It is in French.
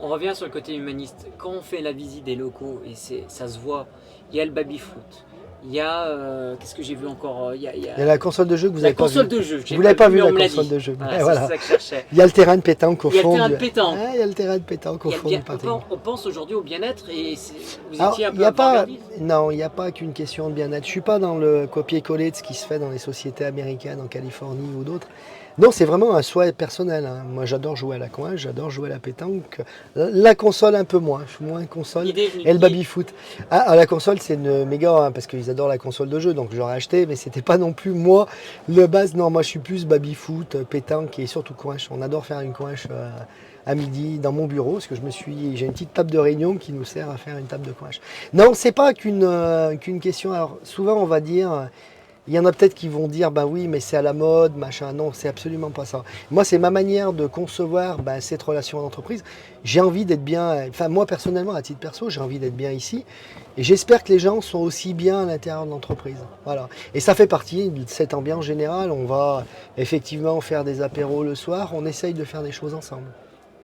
on revient sur le côté humaniste. Quand on fait la visite des locaux, et ça se voit, il y a le baby-foot. Il y a, qu'est-ce que j'ai vu encore? Il y a la console de jeu que vous La n'avez pas vue. console de jeu. Vous l'avez pas vu, mais la on me l'a console dit. de jeu. Voilà, Voilà. c'est ça que je cherchais. Il y a le terrain de pétanque au Il y a le fond. terrain de pétanque. Ah, il y a le terrain de pétanque au fond du Panthéon. On pense aujourd'hui au bien-être et vous Alors, étiez un il peu y a pas, avant-gardiste. non, il n'y a pas qu'une question de bien-être. Je suis pas dans le copier-coller de ce qui se fait dans les sociétés américaines, en Californie ou d'autres. Non, c'est vraiment un souhait personnel, hein. Moi, j'adore jouer à la coin, j'adore jouer à la pétanque. La console, un peu moins. Je suis moins console. L'idée est venue Et le de qui? baby-foot. Ah, la console, c'est une méga, hein, parce qu'ils adorent la console de jeu, donc j'aurais acheté, mais c'était pas non plus moi le base. Non, moi, je suis plus baby-foot, pétanque et surtout coinche. On adore faire une coinche à midi dans mon bureau, parce que j'ai une petite table de réunion qui nous sert à faire une table de coinche. Non, c'est pas qu'une question. Alors, souvent, on va dire. Il y en a peut-être qui vont dire, bah oui, mais c'est à la mode, machin. Non, c'est absolument pas ça. Moi, c'est ma manière de concevoir cette relation en entreprise. J'ai envie d'être bien, enfin moi personnellement, à titre perso, j'ai envie d'être bien ici. Et j'espère que les gens sont aussi bien à l'intérieur de l'entreprise. Voilà. Et ça fait partie de cette ambiance générale. On va effectivement faire des apéros le soir. On essaye de faire des choses ensemble.